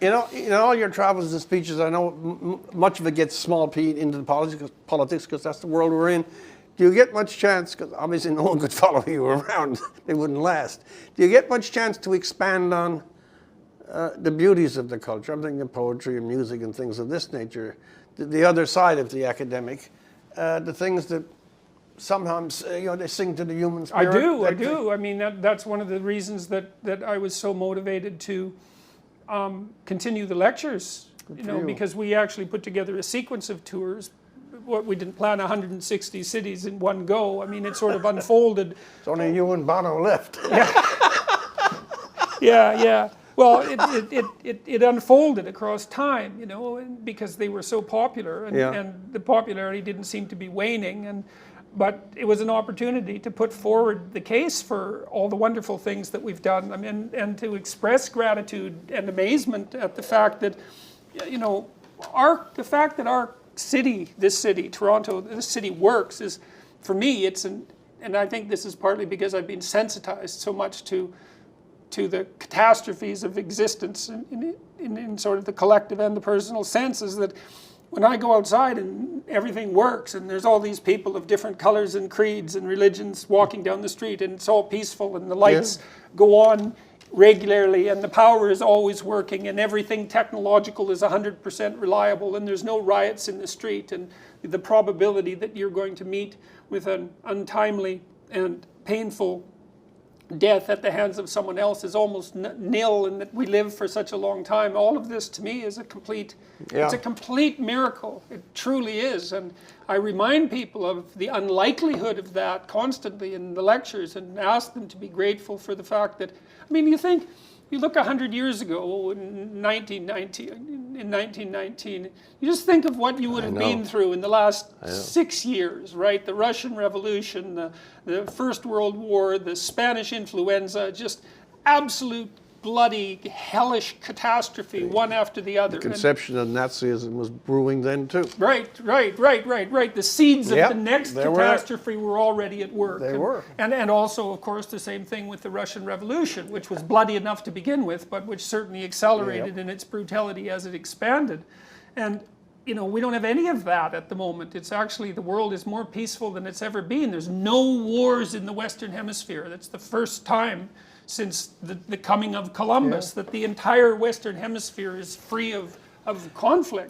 in all your travels and speeches, I know much of it gets small p into the politics because that's the world we're in. Do you get much chance, because obviously no one could follow you around, they wouldn't last. Do you get much chance to expand on the beauties of the culture? I'm thinking of poetry and music and things of this nature. The other side of the academic, the things that sometimes, they sing to the human spirit. I do. I mean, that's one of the reasons that I was so motivated to continue the lectures, because we actually put together a sequence of tours. We didn't plan 160 cities in one go. I mean, it sort of unfolded. It's only you and Bono left. Yeah. Well, it unfolded across time, because they were so popular, and the popularity didn't seem to be waning. But it was an opportunity to put forward the case for all the wonderful things that we've done. I mean, and to express gratitude and amazement at the fact that, the fact that our city, this city, Toronto, this city works is, for me, and I think this is partly because I've been sensitized so much to the catastrophes of existence in sort of the collective and the personal senses, that when I go outside and everything works and there's all these people of different colors and creeds and religions walking down the street and it's all peaceful and the lights go on regularly and the power is always working and everything technological is 100% reliable and there's no riots in the street, and the probability that you're going to meet with an untimely and painful death at the hands of someone else is almost nil, and that we live for such a long time. All of this to me is it's a complete miracle. It truly is. And I remind people of the unlikelihood of that constantly in the lectures and ask them to be grateful for the fact that, I mean, you look 100 years ago in 1919, you just think of what you would have been through in the last 6 years, right? The Russian Revolution, the First World War, the Spanish influenza, just absolute bloody, hellish catastrophe, one after the other. The conception of Nazism was brewing then too. Right. The seeds of the next catastrophe were already at work. They were. And also, of course, the same thing with the Russian Revolution, which was bloody enough to begin with, but which certainly accelerated in its brutality as it expanded. And, we don't have any of that at the moment. It's actually, the world is more peaceful than it's ever been. There's no wars in the Western Hemisphere. That's the first time since the coming of Columbus that the entire Western Hemisphere is free of conflict.